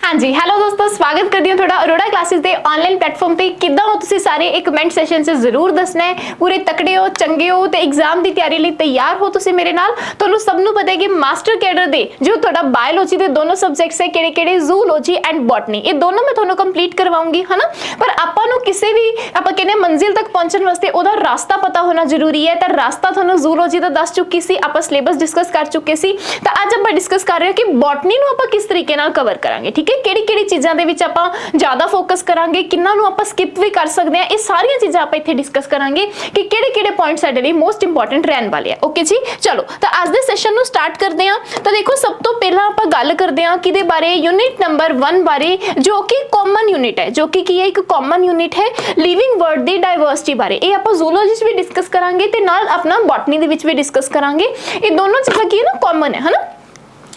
हाँ जी, हेलो दोस्तों, स्वागत करती हूँ थोड़ा अरोड़ा क्लासेस के ऑनलाइन प्लेटफॉर्म पे। किदा हो तुसी सारे एक कमेंट सेशन से जरूर दसना है। पूरे तकड़े हो, चंगे हो ते एग्जाम की तैयारी लिए तैयार हो तुसी मेरे नाल। तुहानू सब नू पता है कि मास्टर कैडर दे जो थोड़ा बायोलॉजी के दोनों सब्जेक्ट्स है किहड़े-किहड़े, जूलॉजी एंड बॉटनी, ये दोनों मैं तुहानू कंप्लीट करवाऊंगी, है ना। पर आपां नू किसी भी आपां कहने मंजिल तक पहुंचने वास्ते ओदा रास्ता पता होना जरूरी है। तो रास्ता तुहानू जूलॉजी दा दस चुकी सी, आपां सिलेबस डिस्कस कर चुके सी। तो अज आपां डिस्कस कर रहे हैं कि बॉटनी नू आपां किस तरीके नाल कवर करांगे। ठीक है, किहड़ी-किहड़ी चीज़ां दे विच आपां ज़्यादा फोकस करांगे, किन्हां नूं आपां स्किप भी कर सकते हैं। ये सारियां चीज़ां आपां इत्थे डिस्कस करांगे कि किहड़े-किहड़े पॉइंट साडे लई मोस्ट इंपॉर्टेंट रहन वाले हैं। ओके जी, चलो तो अज दे सैशन नूं स्टार्ट करते हैं। तो देखो, सब तो पहला आपां गल करते हैं किहदे बारे, यूनिट नंबर 1 बारे, जो कि कॉमन यूनिट है, जो कि की है एक कॉमन यूनिट है लिविंग वर्ड दी डाइवर्सिटी बारे। ये आपां जूलॉजी च भी डिस्कस करांगे ते नाल अपना बॉटनी दे विच भी डिस्कस करांगे। ये दोनों चीज़ां की है ना, कॉमन है ना।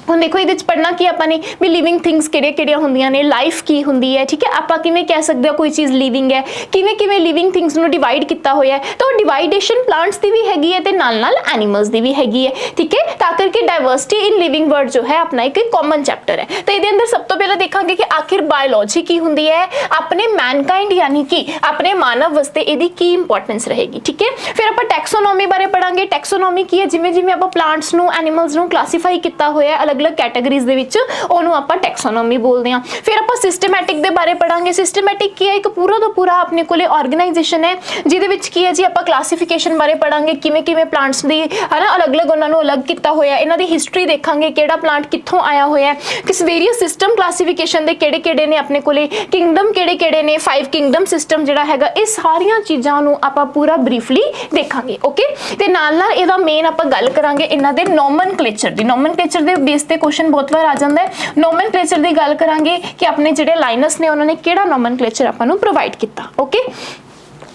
ਹੁਣ देखो ये पढ़ना कि आपने भी लिविंग थिंग्स किहड़ियां होंदियां ने, लाइफ की होंदी है। ठीक है, आप किवें कह सकते हो कोई चीज़ लिविंग है, किवें लिविंग थिंग्स नूं डिवाइड किया होया है। तो डिवाइडेशन प्लांट्स की भी हैगी है ते नाल नाल एनिमल्स की भी हैगी है। ठीक है, तां करके डाइवर्सिटी इन लिविंग वर्ड जो है अपना एक कॉमन चैप्टर है। तो ये अंदर सब तो पहले देखांगे कि आखिर बायोलॉजी की होंदी है, अपने मैनकाइंड यानी कि अपने मानव वास्ते इहदी की इंपॉर्टेंस रहेगी। ठीक है, फिर आप टैक्सोनॉमी बारे पढ़ांगे। टैक्सोनॉमी की है, जिवें जिवें आप प्लांट्स नूं एनिमल्स नूं क्लासीफाई किया होया अलग अलग कैटेगरीज दे विच, ओनू आपां टैक्सोनॉमी बोलते हैं। फिर आपां सिस्टमैटिक दे बारे पढ़ांगे। सिस्टमैटिक की है, एक पूरा दा पूरा अपने कोले ऑर्गेनाइजेशन है जिहदे विच की है जी आपां क्लासीफिकेशन बारे पढ़ांगे, किवें किवें प्लांट्स दी है ना अलग अलग उन्हां नूं अलग किया होया, इन्हां दी हिस्टरी देखांगे, किहड़ा प्लांट कित्थों आया होया है, किस वेरियस सिस्टम क्लासीफिकेशन दे किहड़े-किहड़े ने अपने कोले, किंगडम किहड़े-किहड़े ने, 5 किंगडम सिस्टम जिहड़ा हैगा, इह सारियां चीज़ां नूं आपां पूरा ब्रीफली देखांगे। ओके, ते नाल नाल इहदा मेन आपां गल करांगे इन्हां दे नोमनक्लेचर दी। नोमनक्लेचर दे बेस ते क्वेश्चन बहुत बार आ जाता है। नोमनक्लेचर की गल करांगे कि अपने जिहड़े लाइनस ने उन्होंने किहड़ा नोमनक्लेचर आपां नूं प्रोवाइड किया। ओके,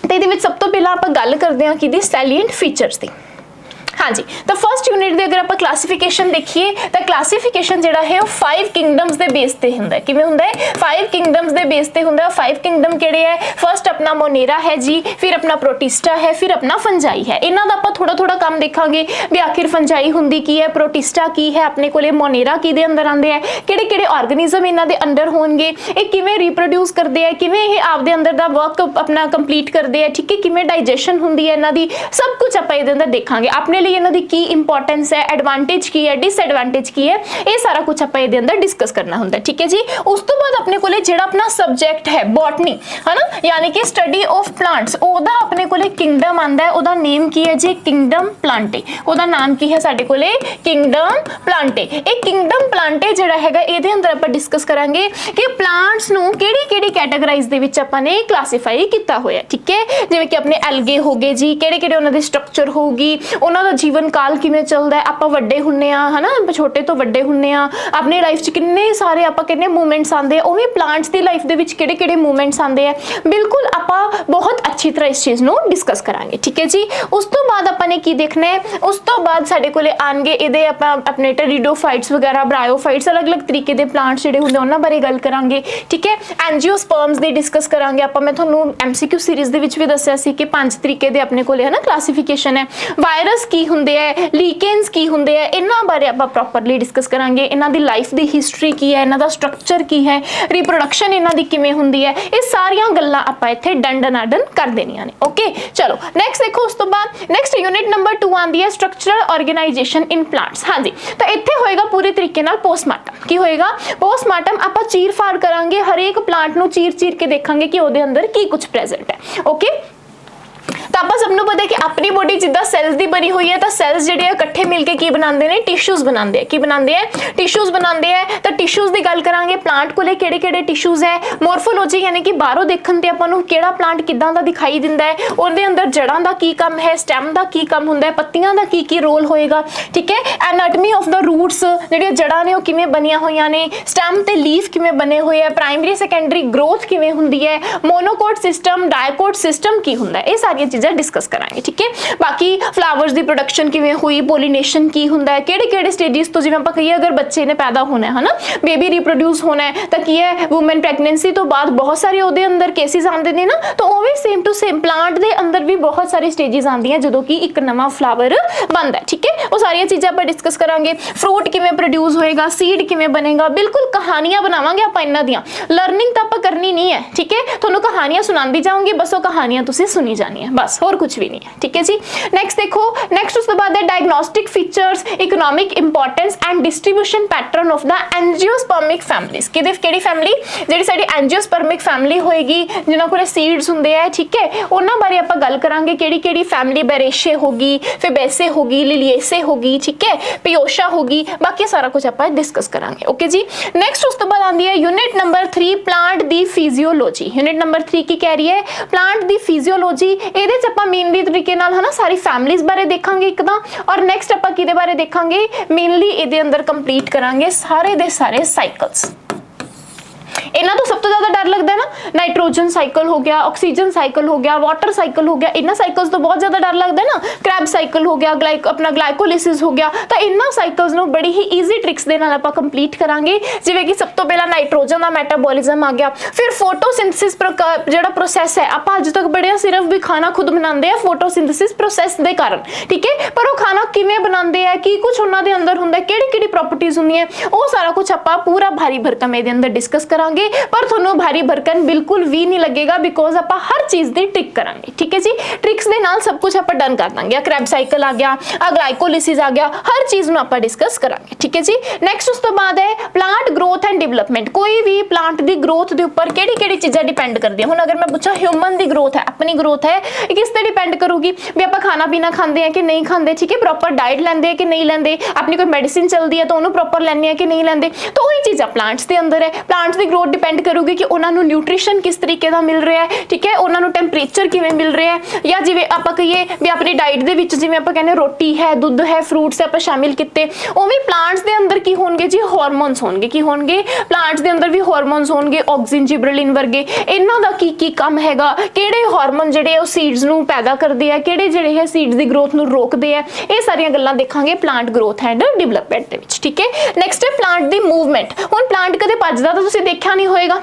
तो ये सब तो पहला आपां गल करते हैं कि सैलीएंट फीचर्स की। हाँ जी, तो फर्स्ट यूनिट की अगर आप क्लासीफिकेशन देखिए तो क्लासीफिकेशन जिहड़ा है वो 5 किंगडम्स के बेस पे हुंदा है। किवें हुंदा है? 5 किंगडम्स के बेस पे हुंदा है। 5 किंगडम किहड़े है? फर्स्ट अपना मोनेरा है जी, फिर अपना प्रोटिस्टा है, फिर अपना फंजाई है। इन्हां दा आपां थोड़ा थोड़ा काम देखांगे भी आखिर फंजाई हुंदी की है, प्रोटिस्टा की है, अपने कोले मोनेरा की दे अंदर आंदे है, किहड़े-किहड़े ऑर्गेनिज्म इन्हां दे अंडर होणगे, ये किवें रिप्रोड्यूस करदे है, किवें ये आपदे अंदर दा वर्क अपना कंप्लीट करदे है। ठीक है, किवें डाइजेशन हुंदी है इन्हां दी, सब कुछ आपां इहदे अंदर देखांगे। अपने लिए इन्हां दी की इंपॉर्टेंस है, एडवांटेज की है, डिसएडवांटेज की है, ये सारा कुछ आपां इहदे अंदर डिस्कस करना हुंदा है। ठीक है जी, उस तो बाद अपने कोले जिहड़ा अपना सब्जेक्ट है बॉटनी, है ना, यानी कि स्टडी ऑफ प्लांट्स, ओदा अपने कोले किंगडम आंदा है। ओदा नेम की है जी किंगडम प्लांटे। ओदा नाम की है साडे कोले किंगडम प्लांटे। एक किंगडम प्लांटे जिहड़ा हैगा इहदे अंदर आपां डिस्कस करांगे कि प्लांट्स नूं किहड़ी-किहड़ी कैटेगराइज दे विच आपां ने क्लासीफाई कीता होया। ठीक है, जिवें कि अपने एल्गे हो गए जी, किहड़े-किहड़े उन्हां दी स्ट्रक्चर होगी, उन्हां दा जीवन काल किवें चलदा है, आपां वड्डे हुन्ने आ, है ना, छोटे तो वड्डे हुन्ने आ, अपनी लाइफ च किन्ने सारे आपां किन्ने मूवमेंट्स आंदे, उवें प्लांट्स दी लाइफ दे विच किहड़े-किहड़े मूवमेंट्स आंदे है। बिल्कुल आपां बहुत अच्छी तरह इस चीज़ नूं डिस्कस करांगे। ठीक है जी, उस तो बाद आपां ने की देखना है, उस तो बाद साडे कोले आणगे इहदे आपां अपने टेरिडोफाइट्स वगैरह, ब्रायोफाइट्स, अलग-अलग तरीके दे प्लांट्स जिहड़े हुंदे उन्हां बारे गल करांगे। ठीक है, एंजियोस्पर्म्स दी डिस्कस करांगे आपां। मैं तुहानूं MCQ सीरीज़ दे विच भी दस्सिया सी कि 5 तरीके दे अपने कोले है ना क्लासीफिकेशन है। वायरस की हुंदे है, लीकेंस की हुंदे है, इन्हां बारे आपां प्रॉपरली डिस्कस करांगे। इन्हां दी लाइफ दी हिस्ट्री की है, इन्हां दा स्ट्रक्चर की है, रिप्रोडक्शन इन्हां दी किवें हुंदी है, ये सारियां गल्लां आपां इत्थे डन कर देनियां ने। ओके, चलो नेक्स्ट देखो, उस तो बाद नेक्स्ट यूनिट नंबर 2 आंदी है स्ट्रक्चरल ऑर्गेनाइजेशन इन प्लांट्स। हाँ जी, तो इत्थे होएगा पूरे तरीके नाल पोस्टमार्टम। की होएगा? पोस्टमार्टम आपां चीर फाड़ करांगे, हर एक प्लांट नूं चीर के देखांगे कि ओहदे अंदर की कुछ प्रेजेंट है। ओके, तो आप सबनों पता है कि अपनी बॉडी जिद्दां सैल्स दी बनी हुई है, तो सैल्स जिहड़े इकट्ठे मिलके की बनाते हैं? टिश्यूज बनाते हैं। की बनाते हैं? टिश्यूज बनाते हैं। तो टिश्यूज की गल करांगे, प्लांट कोले किहड़े-किहड़े टिश्यूज है। मोरफोलॉजी यानी कि बाहरों देखण ते आपां नूं किहड़ा प्लांट किदां दा दिखाई दिंदा है, उहदे अंदर जड़ां दा की काम है, स्टैम दा की काम हुंदा है, पत्तियां दा की रोल होएगा। ठीक है, एनाटमी ऑफ द रूट्स, जिहड़ियां जड़ां ने ओह किवें बनियां होईयां ने, स्टैम ते लीफ किवें बने होए है, प्राइमरी सैकेंडरी ग्रोथ किवें हुंदी है, मोनोकोट सिस्टम, डायकोट सिस्टम की हुंदा है, ये सारियां चीज़ां चीज़ां डिस्कस करांगे, ठीक है। बाकी फ्लावर्स की प्रोडक्शन किवें हुई, पोलीनेशन की हुंदा है, किहड़े स्टेजिस तो जिवें आपां कहीए अगर बच्चे ने पैदा होना है ना, बेबी रिप्रोड्यूस होना है तो की है वूमन प्रैगनेंसी तो बाद बहुत सारे उहदे अंदर केसिस आंदे ने ना, तो उवें सेम टू सेम प्लांट दे अंदर भी बहुत सारी स्टेजिस आंदियां जदों कि एक नवा फ्लावर बनदा है, ठीक है। वो सारियां चीज़ां आपां डिस्कस करांगे। फ्रूट किवें प्रोड्यूस होएगा, सीड किवें बनेगा, बिल्कुल कहानियां बनावांगे आपां इन्हां दियां। लर्निंग तो आपां करनी नहीं है, ठीक है, तुहानूं कहानियां सुणांदी जाऊंगी, बस वो कहानियां तुसीं सुनी जानी है, बस होर कुछ भी नहीं है, ठीक है जी। नेक्स्ट देखो, नेक्स्ट उस तो बाद है diagnostic features, economic importance and distribution pattern of the angiospermic families. किहड़ी फैमिली, जिहड़ी साडी एंजियोस्पर्मिक फैमिली होएगी, जिन्हां कोल सीड्स हुंदे आ, ठीक है, उन्हां बारे आपां गल करांगे। किहड़ी फैमिली, बेरेशे होगी, फेबेसे होगी, लिलिएसे होगी, ठीक है, पियोशा होगी, बाकी सारा कुछ आपां डिस्कस करांगे, ओके जी। नेक्स्ट उस तो बाद आंदी है यूनिट नंबर 3 प्लांट दी फिजियोलॉजी। यूनिट नंबर 3 की कह रही है प्लांट दी फिजियोलॉजी। ਇਹਦੇ ਚ ਆਪਾਂ ਮੇਨਲੀ ਤਰੀਕੇ ਨਾਲ ਹਨਾ ਸਾਰੀ ਫੈਮਲੀਜ਼ ਬਾਰੇ ਦੇਖਾਂਗੇ ਇੱਕ ਤਾਂ, ਔਰ ਨੈਕਸਟ ਆਪਾਂ ਕਿਹਦੇ ਬਾਰੇ ਦੇਖਾਂਗੇ, ਮੇਨਲੀ ਇਹਦੇ ਅੰਦਰ ਕੰਪਲੀਟ ਕਰਾਂਗੇ ਸਾਰੇ ਦੇ ਸਾਰੇ ਸਾਈਕल्स। इन्हां तो सब तो ज़्यादा डर लगता है ना, नाइट्रोजन साइकिल हो गया, ऑक्सीजन साइकिल हो गया, वाटर साइकिल हो गया, इन्हां साइकिल्स तो बहुत ज़्यादा डर लगता है ना। क्रैब साइकिल हो गया, अपना ग्लाइकोलिसिस हो गया, तो इन्हां साइकिल्स नूं बड़ी ही ईजी ट्रिक्स दे नाल आपां कंप्लीट करांगे। जिवें कि सब तो पहला नाइट्रोजन का मैटाबॉलिज्म आ गया, फिर फोटोसिंथेसिस जिहड़ा प्रोसैस है, आपां अज तक पढ़िया सिर्फ भी खाना खुद बनाते हैं फोटोसिंथेसिस प्रोसैस के कारण, ठीक है, पर वो खाना किवें बनाते हैं, की कुछ उन्हां दे अंदर हुंदा है, किहड़ी प्रॉपर्टीज हुंदियां, वो सारा कुछ आपां पूरा भारी भरकम इहदे अंदर डिस्कस करांगे। पर थोनों भारी भरकन बिल्कुल भी नहीं लगेगा, बिकॉज आप हर चीज़ की ट्रिक करांगे, ठीक है जी। ट्रिक्स के नाल सब कुछ आप डन कर देंगे। क्रैब साइकिल आ गया, ग्लाइकोलिसिस आ गया, हर चीज़ में आप डिस्कस करांगे, ठीक है जी। नैक्सट उस तो बाद है प्लांट ग्रोथ एंड डिवेलपमेंट। कोई भी प्लांट की ग्रोथ के उपर किहड़ी चीज़ां डिपेंड करती है। हुण अगर मैं पूछा ह्यूमन की ग्रोथ है, अपनी ग्रोथ है, किस ते डिपेंड करूगी भी आप खाना पीना खाते हैं कि नहीं खाते, ठीक है, प्रॉपर डाइट लेंदे कि नहीं लेंदे, अपनी कोई मेडिसिन चलती है तो उन्होंने प्रॉपर लैंदे कि नहीं लेंदे, तो वही चीज़ां प्लांट्स के अंदर है। प्लांट्स की ग्रोथ डिपेंड करूगी कि उन्होंने न्यूट्रिशन किस तरीके का मिल रहा है, ठीक है, उन्होंने टैंपरेचर किवें मिल रहा है, या जिवें आप कहिए भी अपनी डाइट दे विच जिवें आप कहने रोटी है, दुध है, फ्रूट्स आप शामिल किए, उवें प्लांट्स के अंदर की होणगे जी, हार्मोन्स होणगे। की होणगे प्लांट्स के अंदर भी हार्मोन्स होणगे, ऑक्सीन जिब्रेलिन वर्गे, इन्हां दा की काम हैगा, किहड़े हार्मोन जिहड़े सीड्स नूं पैदा करदे आ, किहड़े जिहड़े है सीड्स दी ग्रोथ नूं रोकदे आ, ये सारियां गल्लां देखांगे प्लांट ग्रोथ एंड डिवेलपमेंट दे विच, ठीक है। नैक्सट है प्लांट दी मूवमेंट। हुण प्लांट कदे भजदा तां तुसीं देखिआ नहीं होएगा,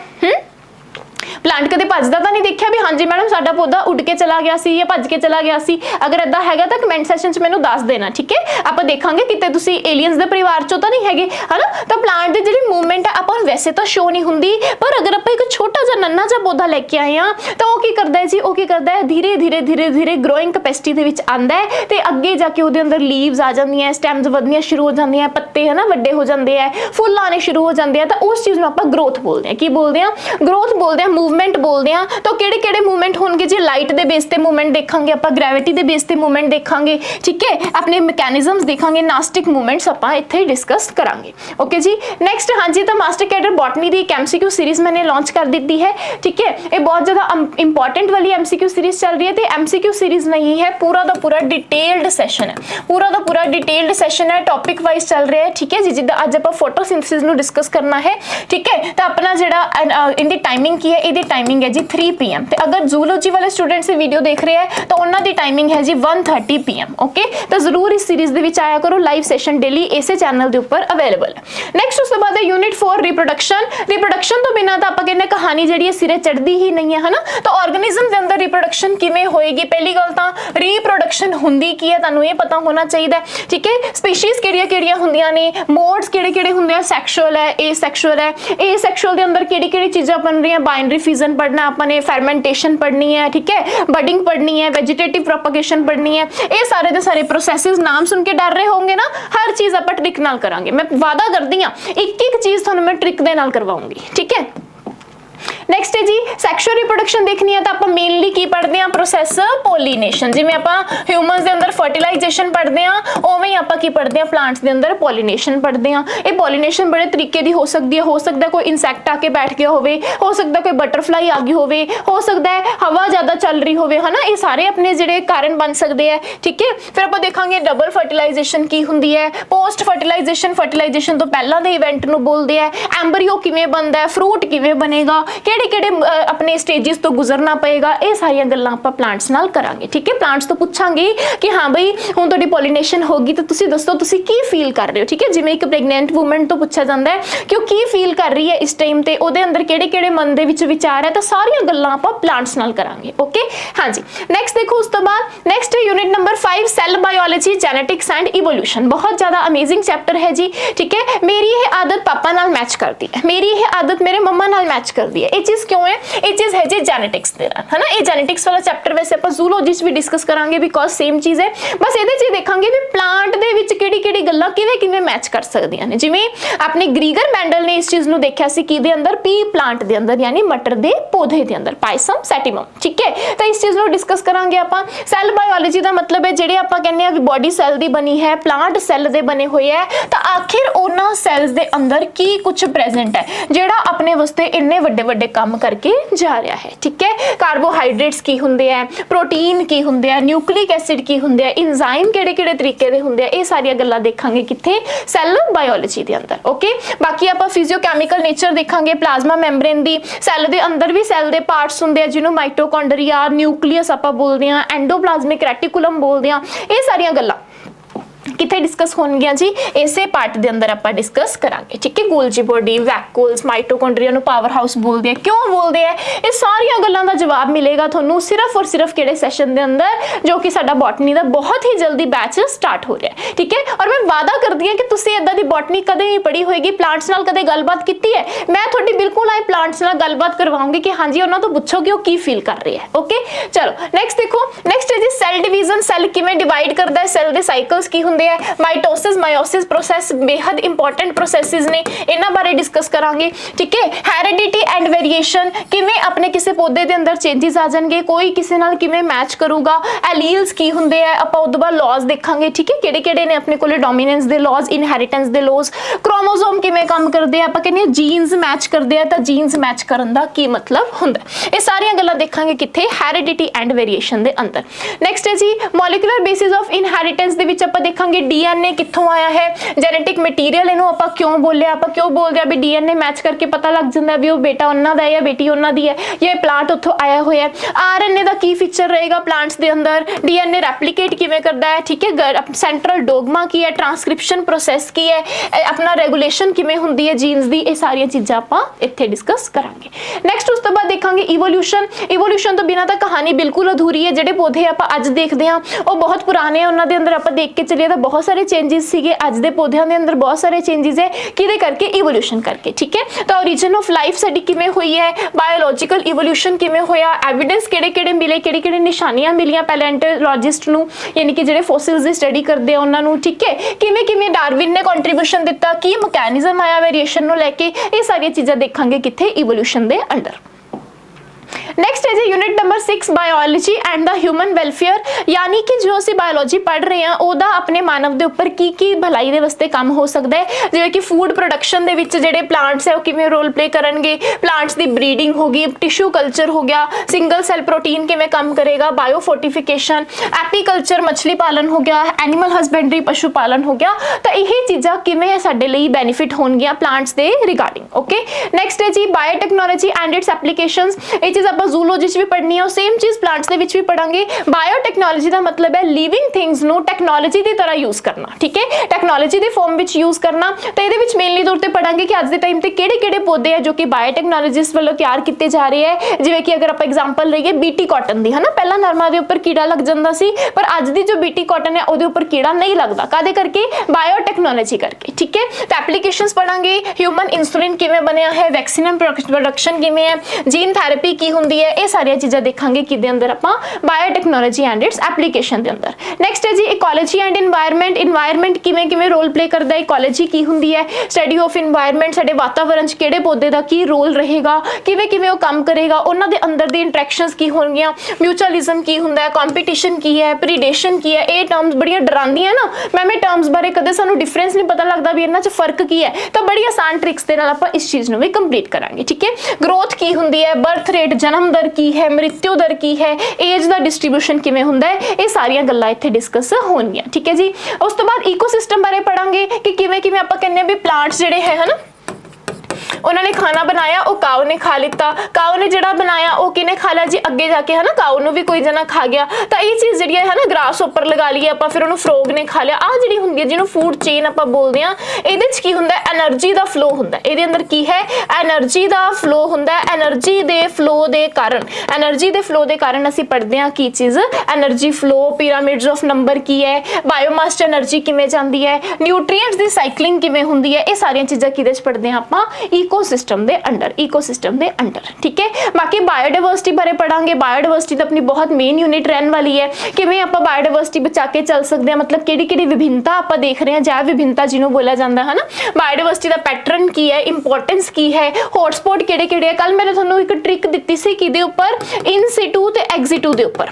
प्लांट कदे भजदा तो नहीं देखा भी हाँ जी मैडम साडा पौधा उड़ के चला गया सी या भज के चला गया सी। अगर इदा है तो कमेंट सैशन च मैनूं दस देना, ठीक है, आप देखांगे किते तुसीं एलियंस दे परिवार चों तो नहीं हैगे, है ना। तो प्लांट दी जिहड़ी मूवमेंट है आपां वैसे तो शो नहीं हुंदी, पर अगर आप एक छोटा जिहा नन्ना जिहा पौधा लैके आए हैं तो वो की करदा है जी, वो की करदा है धीरे धीरे ग्रोइंग कैपेसिटी दे विच आंदा है, ते अगे जाके उहदे अंदर लीव्स आ जांदियां, स्टैम्स वधनियां शुरू हो जांदियां, पत्ते है ना वड्डे हो जांदे है, फुੱਲ आने शुरू हो जांदे हैं, तो उस चीज़ नूं आपां ग्रोथ बोलदे हैं। की बोलदे हैं? ग्रोथ बोलदे हैं, मूवमेंट बोलदे हैं। तो किहड़े मूवमेंट होंगे जी, लाइट के बेस पे मूवमेंट देखांगे, आप ग्रैविटी के बेस पे मूवमेंट देखांगे, ठीक है, अपने मैकेनिज्म्स देखांगे, नास्टिक मूवमेंट्स आप इत्थे डिस्कस करांगे, ओके जी। नैक्सट हाँ जी, तो मास्टर कैडर बॉटनी की एक MCQ सीरीज मैंने लॉन्च कर दी है, ठीक है, ये बहुत ज़्यादा इंपॉर्टेंट वाली MCQ सीरीज चल रही है। तो MCQ सीरीज नहीं है, पूरा का पूरा डिटेल्ड सैशन है, पूरा का पूरा डिटेल्ड सैशन है, टॉपिक वाइज चल रहा है, ठीक है जी। जिद्दां अज आप फोटोसिंथेसिस नूं डिस्कस करना है, ठीक है, तो अपना जिहड़ा इहदी टाइमिंग की है, इहदी टाइमिंग है जी 3 PM। तो अगर जूलॉजी वाले स्टूडेंट्स वीडियो देख रहे हैं तो उन्होंने टाइमिंग है जी 1:30 PM, ओके। तो जरूर इस सीरीज के आया करो, लाइव सैशन डेली इसे चैनल के उपर अवेलेबल है। नैक्सट उस बाद है यूनिट 4 रिप्रोडक्शन। रिप्रोडक्शन तो बिना तो आप कहने कहानी जी सिरे चढ़ती ही नहीं है ना। तो ऑर्गेनिज्म के अंदर रिप्रोडक्शन किवें होएगी, पहली गल तो रिप्रोडक्शन हुंदी की है, तुहानूं ये पता होना चाहिए, ठीक है। स्पीशीज किहड़ियां हुंदियां ने, मोड्स किहड़े हुंदे हैं, सैक्शुअल है, एसेक्शुअल है, एसेक्शुअल के अंदर किहड़ी चीज़ां बन रही हैं, बाइनरी फिजन पढ़ना आपने, फर्मेंटेशन पढ़नी है, ठीक है, बडिंग पढ़नी है, वेजिटेटिव प्रोपगेशन पढ़नी है, ये सारे के सारे प्रोसैसेस नाम सुन के डर रहे होंगे ना, हर चीज़ आप ट्रिक नाल करांगे। मैं वादा करती हाँ एक चीज़ तुहानूं मैं ट्रिक दे नाल करवाऊंगी, ठीक है। नैक्सट है जी सैक्शुअल रिप्रोडक्शन देखनी है तो आप मेनली की पढ़ते हैं, प्रोसैस पॉलीनेशन। जिवें आप ह्यूमनस के अंदर फर्टिलाइजेशन पढ़ते हैं, उवें आप की पढ़ते हैं प्लांट्स के अंदर पॉलीनेशन पढ़ते हैं। ये पॉलीनेशन बड़े तरीके की हो सकती है, हो सकता है कोई इंसैक्ट आके बैठ गया हो सकता है कोई बटरफ्लाई आ गई हो सकता है हवा ज़्यादा चल रही हो, है ना। ये सारे अपने जिहड़े कारण बन सकते हैं, ठीक है। फिर आप देखांगे डबल फर्टिलाइजेशन की हुंदी है, पोस्ट फर्टिलाइजेशन तो पहला दे इवेंट नूं बोलदे हैं, एंबरियो किवें बनदा है, फ्रूट किवें बनेगा, ਕਿਹੜੇ-ਕਿਹੜੇ ਆਪਣੇ ਸਟੇजेस ਤੋਂ ਗੁਜ਼ਰਨਾ ਪਏਗਾ, ਇਹ ਸਾਰੀਆਂ ਗੱਲਾਂ ਆਪਾਂ ਪਲਾਂਟਸ ਨਾਲ ਕਰਾਂਗੇ। ਠੀਕ ਹੈ, ਪਲਾਂਟਸ ਤੋਂ ਪੁੱਛਾਂਗੇ ਕਿ ਹਾਂ ਬਈ ਹੁਣ ਤੁਹਾਡੀ ਪੋਲੀਨੇਸ਼ਨ ਹੋਗੀ ਤਾਂ ਤੁਸੀਂ ਦੱਸੋ ਤੁਸੀਂ ਕੀ ਫੀਲ ਕਰ ਰਹੇ ਹੋ। ਠੀਕ ਹੈ, ਜਿਵੇਂ ਇੱਕ ਪ੍ਰੈਗਨੈਂਟ ਵੂਮਨ ਤੋਂ ਪੁੱਛਿਆ ਜਾਂਦਾ ਹੈ ਕਿ ਉਹ ਕੀ ਫੀਲ ਕਰ ਰਹੀ ਹੈ ਇਸ ਟਾਈਮ ਤੇ, ਉਹਦੇ ਅੰਦਰ ਕਿਹੜੇ-ਕਿਹੜੇ ਮਨ ਦੇ ਵਿੱਚ ਵਿਚਾਰ ਹੈ, ਤਾਂ ਸਾਰੀਆਂ ਗੱਲਾਂ ਆਪਾਂ ਪਲਾਂਟਸ ਨਾਲ ਕਰਾਂਗੇ। ਓਕੇ, ਹਾਂਜੀ। ਨੈਕਸਟ ਦੇਖੋ, ਉਸ ਤੋਂ ਬਾਅਦ next unit number 5 cell biology genetics and evolution. बहुत ज्यादा अमेजिंग चैप्टर है जी। ठीक है, मेरी यह आदत पापा नाल मैच करती है, मेरी यह आदत मेरे मम्मा नाल मैच करती है। ये चीज क्यों है? ये चीज है जी जेनेटिक्स दे नाल, है ना। ये जेनेटिक्स वाला चैप्टर वैसे ਆਪਾਂ ਜ਼ੂਲੋਜੀ ਚ ਵੀ डिस्कस करांगे बिकॉज सेम चीज है। बस ਇਹਦੇ ਚ ਦੇਖਾਂਗੇ ਵੀ ਪਲਾਂਟ ਦੇ ਵਿੱਚ ਕਿਹੜੀ-ਕਿਹੜੀ ਗੱਲਾਂ ਕਿਵੇਂ-ਕਿਵੇਂ ਮੈਚ ਕਰ ਸਕਦੀਆਂ ਨੇ। ਜਿਵੇਂ ਆਪਣੇ ਗ੍ਰੀਗਰ ਮੈਂਡਲ ਨੇ ਇਸ ਚੀਜ਼ ਨੂੰ ਦੇਖਿਆ ਸੀ ਕਿਹਦੇ ਅੰਦਰ, ਪੀ ਪਲਾਂਟ ਦੇ ਅੰਦਰ, ਯਾਨੀ ਮਟਰ ਦੇ ਪੌਦੇ ਦੇ ਅੰਦਰ, ਪਾਇਸਮ ਸੈਟੀਮਮ। ਠੀਕ ਹੈ, ਤਾਂ ਇਸ ਚੀਜ਼ ਨੂੰ ਡਿਸਕਸ ਕਰਾਂਗੇ ਆਪਾਂ। ਸੈਲ ਬਾਇਓਲੋਜੀ ਦਾ मतलब है ਜਿਹੜੇ ਆਪਾਂ ਕਹਿੰਦੇ ਆ ਵੀ ਬੋਡੀ ਸੈੱਲ ਦੀ ਬਣੀ ਹੈ, ਪਲਾਂਟ ਸੈੱਲ ਦੇ ਬਣੇ ਹੋਏ ਹੈ, ਤਾਂ ਆਖਿਰ ਉਹਨਾਂ ਸੈਲਸ ਦੇ ਅੰਦਰ ਕੀ ਕੁਝ ਪ੍ਰੈਜ਼ੈਂਟ ਹੈ ਜਿਹੜਾ ਆਪਣੇ ਵਾਸਤੇ ਇੰਨੇ ਵੱਡੇ-ਵੱਡੇ ਕੰਮ ਕਰਕੇ ਜਾ ਰਿਹਾ ਹੈ। ਠੀਕ ਹੈ, ਕਾਰਬੋਹਾਈਡਰੇਟਸ ਕੀ ਹੁੰਦੇ ਆ, ਪ੍ਰੋਟੀਨ ਕੀ ਹੁੰਦੇ ਆ, ਨਿਊਕਲਿਕ ਐਸਿਡ ਕੀ ਹੁੰਦੇ ਆ, ਇੰਜ਼ਾਈਮ ਕਿਹੜੇ-ਕਿਹੜੇ ਤਰੀਕੇ ਦੇ ਹੁੰਦੇ ਆ, ਇਹ ਸਾਰੀਆਂ ਗੱਲਾਂ ਦੇਖਾਂਗੇ ਕਿੱਥੇ, ਸੈੱਲ ਬਾਇਓਲੋਜੀ ਦੇ ਅੰਦਰ। ਓਕੇ, ਬਾਕੀ ਆਪਾਂ ਫਿਜ਼ੀਓਕੈਮੀਕਲ ਨੇਚਰ ਦੇਖਾਂਗੇ ਪਲਾਜ਼ਮਾ ਮੈਂਬਰੇਨ ਦੀ। ਸੈੱਲ ਦੇ ਅੰਦਰ ਵੀ ਸੈੱਲ ਦੇ ਪਾਰਟਸ ਹੁੰਦੇ ਆ ਜਿਹਨੂੰ ਮਾਈਟੋਕੌਂਡਰੀਆ, ਨਿਊਕਲੀਅਸ ਆਪਾਂ ਬੋਲਦੇ ਆ, ਐਂਡੋਪਲਾਜ਼ਮਿਕ ਰੈਟੀਕੂਲਮ बोलते हैं। ये सारियां गल्लां किथे डिस्कस होणगियां जी, इसे पार्ट दे अंदर आपां डिस्कस करांगे। ठीक है, गोल्जी बॉडी, वैक्यूल्स, माइटोकॉन्ड्रिया नु पावर हाउस बोलते हैं। क्यों बोलते हैं? ये सारियां गल्लां दा जवाब मिलेगा तुहानू सिर्फ और सिर्फ किहड़े सैशन दे अंदर, जो कि साडा बॉटनी दा बहुत ही जल्दी बैच स्टार्ट हो रहा है। ठीक है, और मैं वादा करदी हां कि तुसीं इदां दी बॉटनी कदे नहीं पढ़ी होएगी, प्लांट्स नाल कदे गलबात कीती है, मैं तुहाडी बिल्कुल आए प्लांट्स नाल गलबात करवाऊंगी कि हां जी उन्हां तो पुछो कि वो की फील कर रहे हैं। ओके, चलो नेक्स्ट देखो, नेक्स्ट है जी सैल डिवीजन। सैल किवें डिवाइड करदा है, सैल दे साइकल्स की हुंदे हैं, माइटोसिस मायोसिस प्रोसेस बेहद इंपॉर्टेंट प्रोसेसेस ने, इन्हां बारे डिस्कस करांगे। ठीक है, हेरिडिटी एंड वेरिएशन, किवें अपने किसी पौधे दे अंदर चेंजेस आ जाणगे, कोई किसी नाल किवें मैच करूगा, एलील्स की हुंदे हैं, आपां उस तों बाद लॉज देखांगे। ठीक है, किहड़े-किहड़े ने अपने कोले डोमिनेंस दे लॉज, इनहेरिटेंस दे लॉज, क्रोमोसोम किवें काम करदे आ, आपां कहने जीन्स मैच करदे आ, तां जीन्स मैच करन दा की मतलब हुंदा, ये सारियां गल्लां देखांगे किथे, हेरिडिटी एंड वेरिएशन दे अंदर। नेक्स्ट है जी मॉलिक्यूलर बेसिस ऑफ इनहेरिटेंस दे विच आपां देखांगे डीएनए कित्थों आया है, जेनेटिक मटीरियल इहनूं आपां क्यों बोलिया, आपां क्यों बोलदे आ भी डीएनए मैच करके पता लग जांदा भी वो बेटा उन्हां दा है या बेटी उन्हां दी है, ये प्लांट उत्थों आया होया है। आरएनए दा की फीचर रहेगा प्लांट्स दे अंदर, डीएनए रेप्लिकेट किवें करदा है। ठीक है, सेंट्रल डोगमा की है, ट्रांसक्रिप्शन प्रोसैस की है, अपना रेगुलेशन किवें हुंदी है जीन्स दी, ये सारियां चीज़ां आपां इत्थे डिस्कस करांगे। नेक्स्ट उस तो बाद देखांगे इवोल्यूशन। इवोल्यूशन तो बिना तां कहानी बिल्कुल अधूरी है। जिहड़े पौधे आपां अज देखदे हां वो बहुत पुराने हैं, उन्हां दे अंदर आपां देख के चलिए तां बहुत सारे चेंजेस सीगे, अज दे पौधों के अंदर बहुत सारे चेंजेस है किहदे करके, इवोल्यूशन करके। ठीक है, तो ओरिजिन ऑफ लाइफ साडी किवें हुई है, बायोलॉजिकल इवोल्यूशन किवें होया, एविडेंस किहड़े-किहड़े मिले, किहड़ी-किहड़ी निशानियां मिलियां पैलेंटोलॉजिस्ट नूं, यानी कि जिहड़े फॉसिल्स दी स्टडी करदे आ उन्हां नूं। ठीक है, किवें-किवें डार्विन ने कंट्रीब्यूशन दिता, की मैकेनिज्म आया वेरिएशन नूं लैके, ये सारियां चीज़ां देखांगे कित्थे, इवोल्यूशन दे अंडर। नेक्स्ट है जी unit number 6 biology and the human welfare, यानी कि जो असीं बायोलॉजी पढ़ रहे हैं ओदा अपने मानव के उपर की भलाई दे वास्ते काम हो सकता है। जिवें कि फूड प्रोडक्शन दे विच जिहड़े प्लांट्स है वो किवें रोल प्ले करनगे, प्लांट्स की ब्रीडिंग होगी, टिश्यू कल्चर हो गया, सिंगल सेल प्रोटीन किवें काम करेगा, बायो फोर्टिफिकेशन, एपीकल्चर मछली पालन हो गया, एनीमल हसबेंडरी पशु पालन हो गया, तो यही चीज़ां किवें साडे लई बेनीफिट होणगियां प्लांट्स दे रिगार्डिंग। ओके, नेक्स्ट है जी बायोटेक्नोलॉजी एंड इट्स एप्लीकेशंस। ये चीज़ आप जूलॉजी भी पढ़नी है, सेम चीज प्लांट्स दे विच भी पढ़ांगे। बायोटेक्नोलॉजी का मतलब है लिविंग थिंग्स नू टेक्नोलॉजी की तरह यूज करना। ठीक है, टेक्नोलॉजी के फॉर्म विच यूज करना, तो ये मेनली तौर पर पढ़ांगे कि अज के टाइम पे किहड़े-किहड़े पौधे है जो कि बायोटेक्नोलॉजिस्ट वालों तैयार किए जा रहे हैं। जिवें कि अगर आप एग्जाम्पल लईए बीटी कॉटन दी, है ना, पहला नरमा के उपर कीड़ा लग जाता सी, पर अज दी जो बीटी कॉटन है उसदे उपर कीड़ा नहीं लगता, कादे करके, बायोटेक्नोलॉजी करके। ठीक है, तो एप्लीकेशंस पढ़ांगे, ह्यूमन इंसुलिन किवें बनया है, वैक्सीन प्रोडक्शन किवें है, जीन थैरेपी की हुंदी है, ये सारियां चीज़ां देखांगे किहदे अंदर आपां बायोटेक्नोलॉजी एंड इट्स एप्लीकेशन दे अंदर। नेक्स्ट है जी इकोलॉजी एंड इन्वायरमेंट। इन्वायरमेंट किवें किवें रोल प्ले करदा है, इकोलॉजी की हुंदी है, स्टडी ऑफ इन्वायरमेंट, साडे वातावरण च किहड़े पौधे दा की रोल रहेगा, किवें किवें वो काम करेगा, उन्हां दे अंदर दी इंटरैक्शंस की होणगियां, म्यूचुअलिज्म की हुंदा है, कंपीटीशन की है, प्रीडेशन की है। ये टर्म्स बड़ियां डरांदियां ना, मैं टर्म्स बारे कदे सानू डिफरेंस नहीं पता लगदा भी इन्हां च फर्क की है, तो बड़ी आसान ट्रिक्स दे नाल आपां इस चीज़ नूं भी कंप्लीट करांगे। ठीक है, ग्रोथ की हुंदी है, बर्थ रेट जन्म दर की है, मृत्यु दर की है, एज का डिस्ट्रीब्यूशन किवें हुंदा है, ये सारियां गल्लां इत्थे डिस्कस होणगियां। ठीक है जी, उस तो बाद इकोसिस्टम बारे पढ़ांगे कि किवें किवें आपां कहने भी प्लांट्स जिहड़े है ना ਉਹਨਾਂ ਨੇ ਖਾਣਾ ਬਣਾਇਆ, ਉਹ ਕਾਓ ਨੇ ਖਾ ਲਿੱਤਾ, ਕਾਓ ਨੇ ਜਿਹੜਾ ਬਣਾਇਆ ਉਹ ਕਿਹਨੇ ਖਾ ਲਿਆ ਜੀ ਅੱਗੇ ਜਾ ਕੇ, ਹੈ ਨਾ, ਕਾਓ ਨੂੰ ਵੀ ਕੋਈ ਜਣਾ ਖਾ ਗਿਆ। ਤਾਂ ਇਹ ਚੀਜ਼ ਜਿਹੜੀ ਹੈ ਨਾ ਗ੍ਰਾਸ ਉੱਪਰ ਲਗਾ ਲਈਏ ਆਪਾਂ, ਫਿਰ ਉਹਨੂੰ ਫਰੋਗ ਨੇ ਖਾ ਲਿਆ। ਆਹ ਜਿਹੜੀ ਹੁੰਦੀ ਹੈ ਜਿਹਨੂੰ ਫੂਡ ਚੇਨ ਆਪਾਂ ਬੋਲਦੇ ਆ, ਇਹਦੇ ਚ ਕੀ ਹੁੰਦਾ, એનર્ਜੀ ਦਾ ਫਲੋ ਹੁੰਦਾ, ਇਹਦੇ ਅੰਦਰ ਕੀ ਹੈ, એનર્ਜੀ ਦਾ ਫਲੋ ਹੁੰਦਾ। એનર્ਜੀ ਦੇ ਫਲੋ ਦੇ ਕਾਰਨ, એનર્ਜੀ ਦੇ ਫਲੋ ਦੇ ਕਾਰਨ ਅਸੀਂ ਪੜ੍ਹਦੇ ਹਾਂ ਕੀ ਚੀਜ਼, energy flow, pyramids of number ਕੀ ਹੈ, ਬਾਇਓਮਾਸ ਚ એનર્ਜੀ ਕਿਵੇਂ ਜਾਂਦੀ ਹੈ, ਨਿਊਟ੍ਰੀਐਂਟਸ ਦੀ ਸਾਈਕਲਿੰਗ ਕਿਵੇਂ ਹੁੰਦੀ ਹੈ, ਇਹ ਸਾਰੀਆਂ ਚੀਜ਼ਾਂ ਕਿਹਦੇ ਚ ਪੜ੍ਹਦੇ ਹਾਂ ਆਪਾਂ, ਈਕੋਸਿਸਟਮ ਦੇ ਅੰਡਰ, ਈਕੋਸਿਸਟਮ ਦੇ ਅੰਡਰ, ਠੀਕ ਹੈ। ਬਾਕੀ ਬਾਇਓਡਾਇਵਰਸਿਟੀ ਬਾਰੇ ਪੜਾਂਗੇ। ਬਾਇਓਡਾਇਵਰਸਿਟੀ ਤਾਂ ਆਪਣੀ ਬਹੁਤ ਮੇਨ ਯੂਨਿਟ ਰਹਿਣ ਵਾਲੀ ਹੈ, ਕਿਵੇਂ ਆਪਾਂ ਬਾਇਓਡਾਇਵਰਸਿਟੀ ਬਚਾ ਕੇ ਚੱਲ ਸਕਦੇ ਹਾਂ, ਮਤਲਬ ਕਿਹੜੀ ਕਿਹੜੀ ਵਿਭਿੰਨਤਾ ਆਪਾਂ ਦੇਖ ਰਹੇ ਹਾਂ, ਜੈਵ ਵਿਭਿੰਨਤਾ ਜਿਹਨੂੰ ਬੋਲਿਆ ਜਾਂਦਾ ਹੈ ਨਾ। ਬਾਇਓਡਾਇਵਰਸਿਟੀ ਦਾ ਪੈਟਰਨ ਕੀ ਹੈ, ਇੰਪੋਰਟੈਂਸ ਕੀ ਹੈ, ਹੌਟਸਪੌਟ ਕਿਹੜੇ ਕਿਹੜੇ ਹੈ। ਕੱਲ ਮੈंने ਤੁਹਾਨੂੰ ਇੱਕ ਟ੍ਰਿਕ ਦਿੱਤੀ ਸੀ ਕਿਹਦੇ ਉੱਪਰ, ਇਨ ਸਿਟੂ ਤੇ ਐਗਜ਼ੀਟੂ ਦੇ ਉੱਪਰ,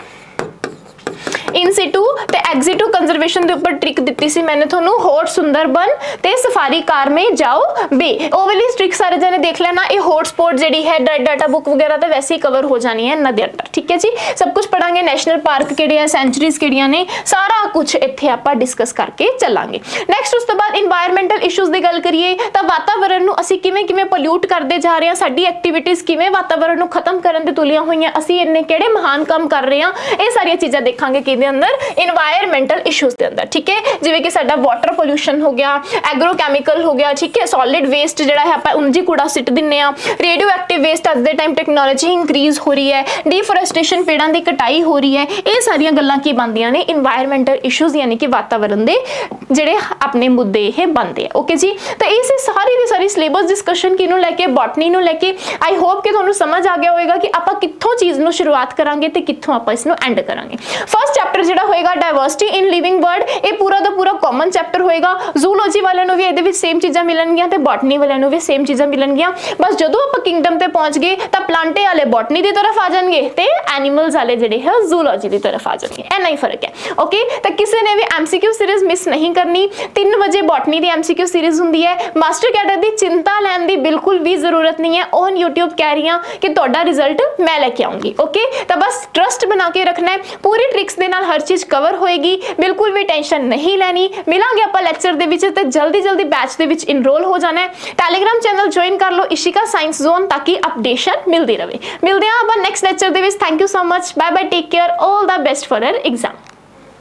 ਇਨ ਸਿਟੂ ਤੇ ਐਗਜ਼ੀਟੂ ਕੰਜ਼ਰਵੇਸ਼ਨ ਦੇ ਉੱਪਰ ਟ੍ਰਿਕ ਦਿੱਤੀ ਸੀ मैंने ਤੁਹਾਨੂੰ, ਹੌਟ ਸੁੰਦਰਬਨ ਤੇ ਸਫਾਰੀ ਕਾਰ ਮੇ ਜਾਓ ਬੇ, ਉਹ ਵਾਲੀ ਟ੍ਰਿਕ ਸਾਰੇ ਜਣੇ ਦੇਖ ਲੈਣਾ। ਇਹ ਹੌਟਸਪੌਟ ਜਿਹੜੀ ਹੈ ਡਾਟਾ ਬੁੱਕ ਵਗੈਰਾ ਤਾਂ ਵੈਸੇ ਹੀ ਕਵਰ ਹੋ ਜਾਣੀ ਹੈ ਇਹਨਾਂ ਦੇ ਅੰਦਰ, ਠੀਕ ਹੈ ਜੀ। ਸਭ ਕੁਝ ਪੜਾਂਗੇ, ਨੈਸ਼ਨਲ ਪਾਰਕ ਕਿਹੜੇ ਆ, ਸੈਂਚੁਰੀਜ਼ ਕਿਹੜੀਆਂ ਨੇ, ਸਾਰਾ ਕੁਝ ਇੱਥੇ ਆਪਾਂ ਡਿਸਕਸ ਕਰਕੇ ਚੱਲਾਂਗੇ। ਨੈਕਸਟ ਉਸ ਤੋਂ ਬਾਅਦ ਇਨਵਾਇਰਨਮੈਂਟਲ ਇਸ਼ੂਜ਼ ਦੀ ਗੱਲ ਕਰੀਏ ਤਾਂ ਵਾਤਾਵਰਣ ਨੂੰ ਅਸੀਂ ਕਿਵੇਂ ਕਿਵੇਂ ਪੋਲਿਊਟ ਕਰਦੇ ਜਾ ਰਹੇ ਹਾਂ, ਸਾਡੀ ਐਕਟੀਵਿਟੀਜ਼ ਕਿਵੇਂ ਵਾਤਾਵਰਣ ਨੂੰ ਖਤਮ ਕਰਨ ਤੇ ਤੁਲੀਆਂ ਹੋਈਆਂ, ਅਸੀਂ ਇੰਨੇ ਕਿਹੜੇ ਮਹਾਨ ਕੰਮ ਕਰ ਰਹੇ ਹਾਂ, ਇਹ ਸਾਰੀਆਂ ਚੀਜ਼ਾਂ ਦੇਖਾਂਗੇ ਕਿਹਦੇ ਅੰਦਰ, ਇਨਵਾਇਰਨਮੈਂਟਲ ਇਸ਼ੂਜ਼ ਦੇ ਅੰਦਰ, ਠੀਕ ਹੈ। ਜਿਵੇਂ ਕਿ ਸਾਡਾ ਵਾਟਰ ਪੋਲਿਊਸ਼ਨ ਹੋ ਗਿਆ, ਐਗਰੋਕੈਮੀਕਲ ਹੋ ਗਿਆ, ਠੀਕ ਹੈ, ਸੋਲਿਡ ਵੇਸਟ ਜਿਹੜਾ ਹੈ ਆਪਾਂ ਉਂਝ ਹੀ ਕੂੜਾ ਸਿੱਟ ਦਿੰਨੇ ਆ, ਰੇਡੀਓ ਐਕਟਿਵ ਵੇਸਟ, ਅੱਜ ਦੇ ਟਾਈਮ ਟੈਕਨੋਲੋਜੀ ਇੰਕਰੀਜ਼ ਹੋ ਰਹੀ ਹੈ, ਡੀਫੋਰੈਸਟੇਸ਼ਨ, ਪੇੜਾਂ ਦੀ ਕਟਾਈ ਹੋ ਰਹੀ ਹੈ, ਇਹ ਸਾਰੀਆਂ ਗੱਲਾਂ ਕੀ ਬਣਦੀਆਂ ਨੇ, ਇਨਵਾਇਰਨਮੈਂਟਲ ਇਸ਼ੂਜ਼ ਯਾਨੀ ਕਿ ਵਾਤਾਵਰਣ ਦੇ ਜਿਹੜੇ ਆਪਣੇ ਮੁੱਦੇ ਇਹ ਬਣਦੇ ਆ। ਓਕੇ ਜੀ, ਤਾਂ ਇਹ ਸਾਰੀ ਦੀ ਸਾਰੀ ਸਿਲੇਬਸ ਡਿਸਕਸ਼ਨ ਕਿਹਨੂੰ ਲੈ ਕੇ, ਬੋਟਨੀ ਨੂੰ ਲੈ ਕੇ। ਆਈ ਹੋਪ ਕਿ ਤੁਹਾਨੂੰ ਸਮਝ ਆ ਗਿਆ ਹੋਵੇਗਾ ਕਿ ਆਪਾਂ ਕਿੱਥੋਂ ਚੀਜ਼ ਨੂੰ ਸ਼ੁਰੂਆਤ ਕਰਾਂਗੇ ਤੇ ਕਿੱਥੋਂ ਆਪਾਂ ਇਸ ਨੂੰ ਐਂਡ ਕਰਾਂਗੇ। ਫਸਟ ਚੈਪਟਰ ਜਿਹੜਾ ਹੋਏਗਾ ਡਾਇਵਰਸਿਟੀ ਇਨ ਲਿਵਿੰਗ ਵਰਲਡ, ਇਹ ਪੂਰਾ ਦਾ ਪੂਰਾ ਕਾਮਨ ਚੈਪਟਰ ਹੋਏਗਾ। ਜ਼ੂਲੋਜੀ ਵਾਲਿਆਂ ਨੂੰ ਵੀ ਇਹਦੇ ਵਿੱਚ ਸੇਮ ਚੀਜ਼ਾਂ ਮਿਲਣਗੀਆਂ ਤੇ ਬੋਟਨੀ ਵਾਲਿਆਂ ਨੂੰ ਵੀ ਸੇਮ ਚੀਜ਼ਾਂ ਮਿਲਣਗੀਆਂ। ਬਸ ਜਦੋਂ ਆਪਾਂ ਕਿੰਗਡਮ ਤੇ ਪਹੁੰਚ ਗਏ ਤਾਂ ਪਲਾਂਟੇ ਵਾਲੇ ਬੋਟਨੀ ਦੀ ਤਰਫ ਆ ਜਾਣਗੇ ਤੇ ਐਨੀਮਲਸ ਵਾਲੇ ਜਿਹੜੇ ਹੈ ਜ਼ੂਲੋਜੀ ਦੀ ਤਰਫ ਆ ਜਾਣਗੇ, ਇੰਨਾ ਹੀ ਫਰਕ ਹੈ। ਓਕੇ, ਤਾਂ ਕਿਸੇ ਨੇ ਵੀ ਐਮਸੀਕਿਊ ਸੀਰੀਜ਼ ਮਿਸ ਨਹੀਂ ਕਰਨੀ। 3 ਵਜੇ ਬੋਟਨੀ ਦੀ ਐਮਸੀਕਿਊ ਸੀਰੀਜ਼ ਹੁੰਦੀ ਹੈ। ਮਾਸਟਰ ਕੈਡਰ ਦੀ ਚਿੰਤਾ ਲੈਣ ਦੀ ਬਿਲਕੁਲ ਵੀ ਜ਼ਰੂਰਤ ਨਹੀਂ ਹੈ। ਔਨ YouTube ਕਹਿ ਰਹੀ ਹਾਂ ਕਿ ਤੁਹਾਡਾ ਰਿਜ਼ਲਟ ਮੈਂ ਲੈ ਕੇ ਆਉਂਗੀ। ਓਕੇ, ਤਾਂ ਬਸ ਟਰਸਟ ਬਣਾ ਕੇ ਰੱਖਣਾ ਹੈ, ਪੂਰੀ ਟ੍ਰਿਕਸ ਦੇ ਨਾਲ ਹਰ ਚੀਜ਼ ਕਵਰ ਹੋਏਗੀ, ਬਿਲਕੁਲ ਵੀ ਟੈਨਸ਼ਨ ਨਹੀਂ ਲੈਣੀ। ਮਿਲਾਂਗੇ ਆਪਾਂ ਲੈਕਚਰ ਦੇ ਵਿੱਚ ਤੇ ਜਲਦੀ ਬੈਚ ਦੇ ਵਿੱਚ ਇਨਰੋਲ ਹੋ ਜਾਣਾ ਹੈ। ਟੈਲੀਗ੍ਰਾਮ ਚੈਨਲ ਜੁਆਇਨ ਕਰ ਲਓ ਇਸ਼ਿਕਾ ਸਾਇੰਸ ਜ਼ੋਨ, ਤਾਂ ਕਿ ਅਪਡੇਸ਼ਨ ਮਿਲਦੀ ਰਹੇ। ਮਿਲਦੇ ਹਾਂ ਆਪਾਂ ਨੈਕਸਟ ਲੈਕਚਰ ਦੇ ਵਿੱਚ। Thank you so much, bye bye, take care, all the best for your exam.